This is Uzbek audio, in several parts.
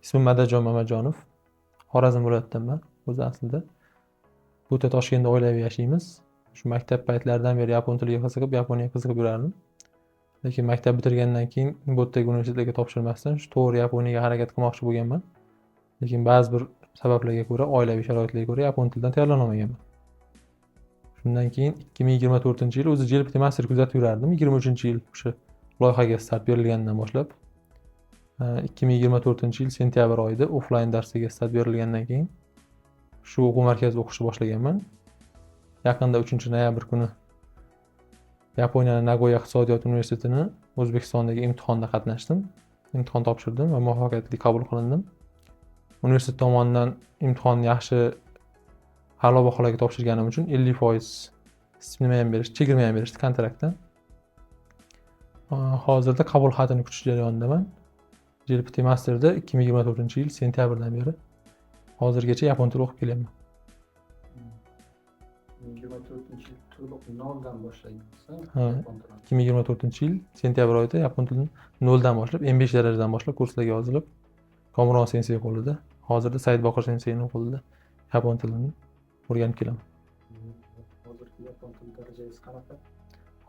İsmim Madajon Mamajonov. Xorazm viloyatidanman o'zi aslida. Bu yerda Toshkentda oilaviy yashaymiz. Shu maktab paytlaridan beri yapon tiliga qiziqib, Yaponiyaga qiziqib yurardim. Lekin maktab bitirgandan keyin bu yerdagi universitetlarga topshirmasdan shu to'g'ri Yaponiyaga harakat qilmoqchi bo'lganman. Lekin ba'zi bir sabablarga ko'ra, oilaviy sharoitlarga ko'ra yapon tilidan tayyorlana olmaganman. Shundan keyin 2024-yil o'zi JLPT master kuzatib yurardim. 23-yil o'sha loyihaga start berilganidan boshlab 2024-yil sentyabr oyida offlayn darsga start berilgandan keyin shu o'quv markazida o'qishni boshlaganman. Yaqinda 3-noyabr kuni Yaponiyaning Nagoya iqtisodiyot universitetini O'zbekistondagi imtihonda qatnashdim. Imtihon topshirdim va muvaffaqiyatli qabul qilindim. Universitet tomonidan imtihonni yaxshi a'lo baholarga topshirganim uchun 50% nima ham berish, chegirma ham berishdi kontraktdan. Hozirda qabul xatini kutish jarayonidaman. JLPT masterda 2024-yil sentyabrdan beri hozirgacha yapon tili o'qib kelyapman. 2024-yil turli noldan boshlayapsan. 2024-yil sentyabr oyida yapon tilini 0 dan boshlab, M5 darajadan boshlab kurslarga yozilib, Komron sensei qo'lida, hozirda Said Boqir senseining qo'lida yapon tilini o'rganib kelaman. Hozirgi yapon tili darajangiz qanaqa?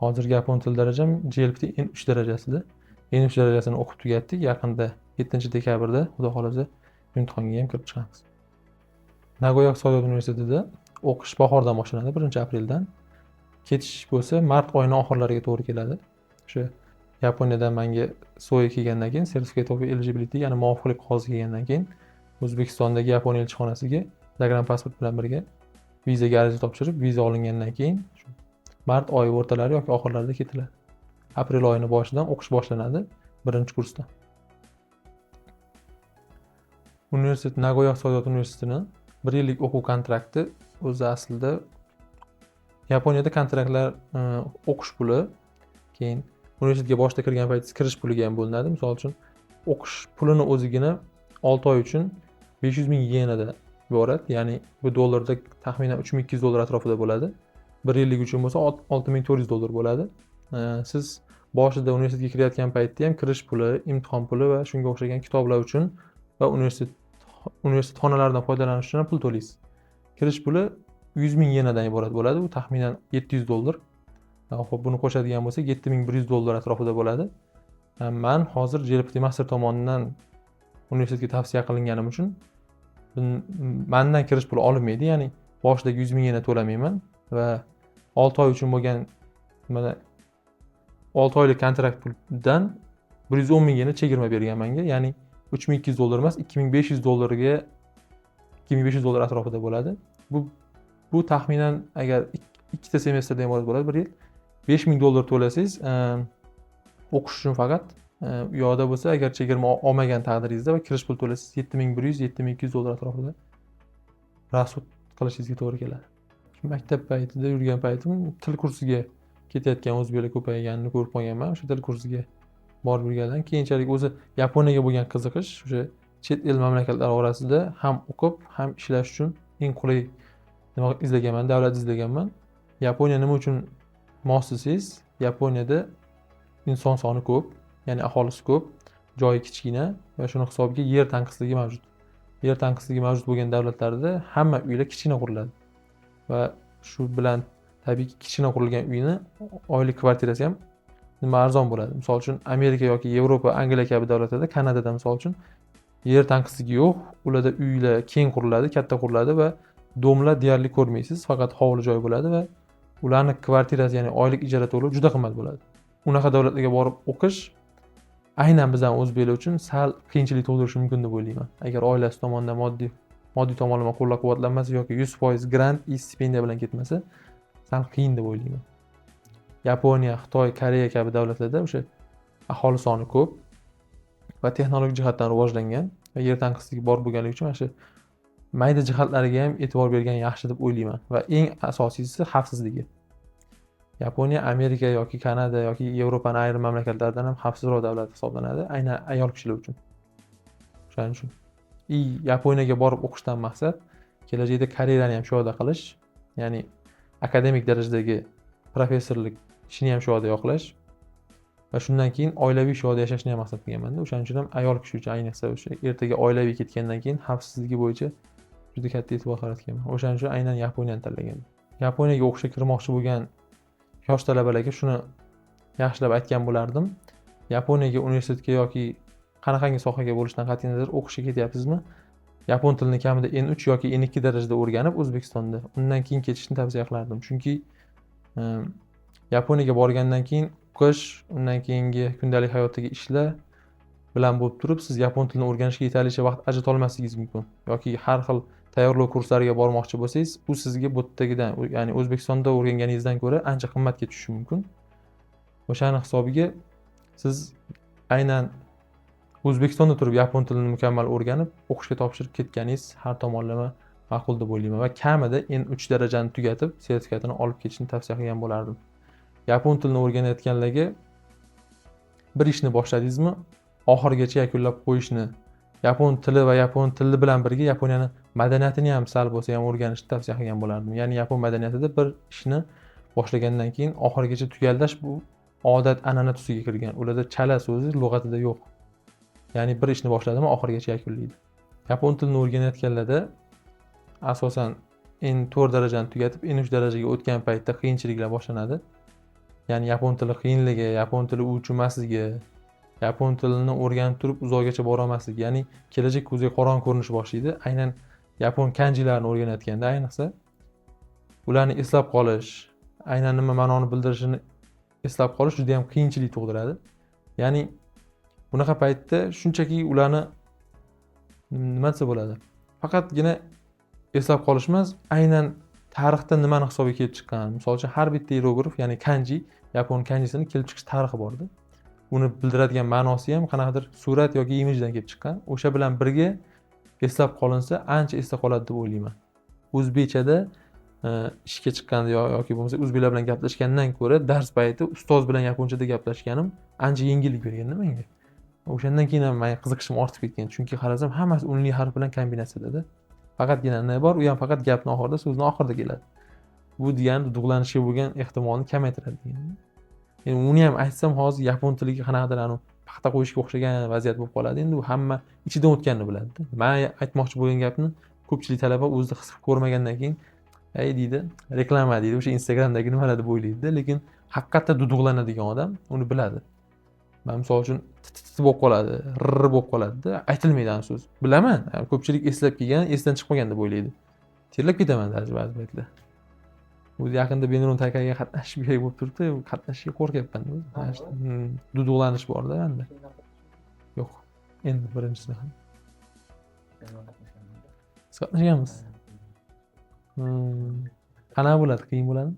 Hozirgi yapon tili darajam JLPT N3 darajasida. N3 darajasini o'qib tugatdik. Yaqinda 7-dekabrda xudo xolasa imtihonga ham kirib chiqamiz. Nagoya iqtisodiyot universitetida o'qish bahordan boshlanadi, 1-apreldan. Ketish bo'lsa mart oyining oxirlariga to'g'ri keladi. O'sha Yaponiyadan menga SOE kelgandan keyin, Certificate of Eligibility, ya'ni muvofiqlik qog'ozi kelgandan keyin O'zbekistondagi Yaponiya elchixonasiga Zagram pasport bilan birga vizaga ariza topshirib, viza olingandan keyin mart oyi o'rtalari yoki oxirlarida ketiladi. Aprel oyining boshidan o'qish boshlanadi 1-kursdan. Universitet Nagoya iqtisodiyot universitetining 1 yillik o'quv kontrakti o'zi aslida Yaponiyada kontraktlar o'qish puli, keyin universitetga boshida kirgan paytingiz kirish puliga ham bo'linadi. Misol uchun o'qish pulini o'zigina 6 oy uchun 500 ming yenada iborat, ya'ni bu dollarda taxminan 3200 dollar atrofida bo'ladi. 1 yillik uchun bo'lsa 6400 dollar bo'ladi. Siz boshida universitetga kirayotgan paytda ham kirish puli, imtihon puli va shunga o'xshagan kitoblar uchun va universitet xonalaridan foydalanish uchun pul to'laysiz. Kirish puli 100 ming yenadan iborat bo'ladi. Bu taxminan 700 dollar. Xo'p, buni qo'shadigan bo'lsak 7100 dollar atrofida bo'ladi. Men hozir JLPT master tomonidan universitetga tavsiya qilinganim uchun mendan kirish puli olinmaydi, ya'ni boshidagi 100 ming yena to'lamayman va 6 oy uchun bo'lgan mana 6 oylik kontrakt pulidan 110 ming yena chegirma bergan menga, ya'ni 3200 dollar emas, 2500 dollarga 2500 dollar atrofida bo'ladi. Bu taxminan agar ikkita semestrdan iborat bo'ladi, 1 yil 5000 dollar to'lasangiz, o'qish uchun faqat u yoqda bo'lsa, agar chegirma olmagan taqdiringizda va kirish pul to'lasangiz 7100-7200 dollar atrofida rasxod qilishingizga to'g'ri keladi. Maktab paytida yurgan paytim til kursiga ketayotgan o'zbeklar ko'payganini ko'rib qolganman. O'sha til kursiga borib yurgandan keyinchalik o'zi Yaponiyaga bo'lgan qiziqish, o'sha chet el mamlakatlar orasida ham o'qib, ham ishlash uchun eng qulay nima izlaganman, davlat izlaganman. Yaponiya nima uchun mos desangiz, Yaponiyada inson soni ko'p, ya'ni aholisi ko'p, joyi kichkina va shuni hisobiga yer tanqisligi mavjud. Yer tanqisligi mavjud bo'lgan davlatlarda hamma uylar kichkina quriladi. Va shu bilan tabiiyki kichkina qurilgan uyni oylik kvartirasi ham nima arzon bo'ladi. Misol uchun Amerika yoki Yevropa, Angliya kabi davlatlarda, Kanadada misol uchun yer tanqisligi yo'q, ularda uylar keng quriladi, katta quriladi va domlar deyarli ko'rmaysiz, faqat hovli joy bo'ladi va ularning kvartirasi, ya'ni oylik ijara to'lovi juda qimmat bo'ladi. Unaqa davlatlarga borib o'qish aynan bizdan o'zbeklar uchun sal qiyinchilik tug'dirishi mumkin deb o'ylayman. Agar oilasi tomonidan moddiy tomonlama qo'llab-quvvatlanmasa yoki 100% grant, stipendiya bilan ketmasa, sal qiyin deb o'ylayman. Yaponiya, Xitoy, Koreya kabi davlatlarda o'sha aholi soni ko'p va texnologik jihatdan rivojlangan va yer tanqisligi bor bo'lganligi uchun shu mayda jihatlariga ham e'tibor bergan yaxshi deb o'ylayman va eng asosiysi xavfsizligi. Yaponiya Amerika yoki Kanada yoki Yevropaning ayrim mamlakatlaridan ham xavfsizroq davlat hisoblanadi, aynan ayol kishilar uchun. Shuning uchun Yaponiyaga borib o'qishdan maqsad kelajakda karyerani ham shu yerda qilish, ya'ni akademik darajadagi professorlik ishini ham shu yerda yoqlash va shundan keyin oilaviy shiyoda yashashni ham maqsad qilganman-da. O'shaning uchun ham ayol kishi uchun ayniqsa o'sha ertaga oilaviy ketgandan keyin xavfsizligi bo'yicha juda katta e'tibor qaratganman. O'shaning uchun aynan Yaponiyani tanlaganman. Yaponiyaga o'qishga kirmoqchi bo'lgan yosh talabalarga shuni yaxshilab aytgan bo'lardim. Yaponiyaga universitetga yoki qanaqangi sohaga bo'lishidan qat'iy nazar o'qishga ketyapsizmi? Yapon tilini kamida N3 yoki N2 darajada o'rganib O'zbekistonda undan keyin ketishni tavsiya qilardim. Chunki Yaponiyaga borgandan keyin o'qish, undan keyingi kundalik hayotdagi ishlar bilan bo'lib turib, siz yapon tilini o'rganishga yetarlicha vaqt ajrata olmasligingiz mumkin. Yoki har xil tayyorlov kurslariga bormoqchi bo'lsangiz, u sizga bu yerdagidan, ya'ni O'zbekistonda o'rganganingizdan ko'ra ancha qimmatga tushishi mumkin. O'shaning hisobiga siz aynan O'zbekistonda turib yapon tilini mukammal o'rganib, o'qishga topshirib ketganingiz har tomonlama ma'qul deb o'ylayman va kamida N3 darajani tugatib, sertifikatini olib ketishni tavsiya qilgan bo'lardim. Yapon tilini o'rganayotganlarga bir ishni boshladingizmi, oxirigacha yakunlab qo'yishni, yapon tili va yapon tili bilan birga Yaponiyani madaniyatini ham sal bo'lsa ham o'rganishni tavsiya qilgan bo'lardim. Ya'ni yapon madaniyatida bir ishni boshlagandan keyin oxirigacha tugallash bu odat, an'ana tusiga kirgan. Ularda chala so'zi lug'atida yo'q. Ya'ni bir ishni boshladimi, oxirigacha yakunlaydi. Yapon tilini o'rganayotganlarda asosan N4 darajani tugatib, N3 darajaga o'tgan paytda qiyinchiliklar boshlanadi. Ya'ni yapon tili qiyinligi, yapon tili uchmasligi, yapon tilini o'rganib turib uzoqgacha bora olmasligi, ya'ni kelajak ko'zga qorong'u ko'rinish boshlaydi. Aynan yapon kanjilarini o'rganayotganda ayniqsa ularni eslab qolish, aynan nima ma'noni bildirishini eslab qolish juda ham qiyinchilik tug'diradi. Ya'ni bunaqa paytda shunchaki ularni nima desa bo'ladi? Faqatgina eslab qolish emas, aynan tarixda nimani hisobga kelib chiqqan. Misol uchun har bitta hieroglif, ya'ni kanji, yapon kanjisini kelib chiqish tarixi bordi. Uni bildiradigan ma'nosi ham qanaqadir surat yoki imijdan kelib chiqqan. O'sha bilan birga eslab qolinsa, ancha esda qoladi deb o'ylayman. O'zbekchada ishga chiqqanda yoki bo'lmasa o'zbeklar bilan gaplashgandan ko'ra dars payti ustoz bilan yaponchada gaplashganim ancha yengillik berganda menga. O'shandan keyin ham men qiziqishim ortib ketgan. Chunki qarasam, hammasi unli harf bilan kombinatsiyada. Faqatgina nima bor, u ham faqat gapning oxirida, so'zning oxirida keladi. Bu degani duduqlanishga bo'lgan ehtimolni kamaytiradi degani. Endi uni ham aytsam hozir yapon tiliga qanaqadir paxta qo'yishga o'xshagan vaziyat bo'lib qoladi. Endi u hamma ichidan o'tganini biladi. Men aytmoqchi bo'lgan gapni ko'pchilik talaba o'zida his qilib ko'rmagandan keyin "Ey" deydi, reklama deydi, o'sha Instagramdagi nimalar deb o'ylaydi, lekin haqiqatda duduqlanadigan odam uni biladi. Men misol uchun bo'lib qoladi, rr bo'lib qoladi-da, aytilmaydi ana so'z. Bilaman, ko'pchilik eslab kelgan, esdan chiqib qolgan deb o'ylaydi. Terlab ketaman ba'zi paytlar. O'zi yaqinda Benron Taykaga qatnashish kerak bo'lib turibdi, qatnashishga qo'rqyapman. Duduqlanish bor-da menda. Yo'q, endi birinchisida ham. Siz qatnashganmisiz? Qanaqa bo'ladi? Qiyin bo'ladimi?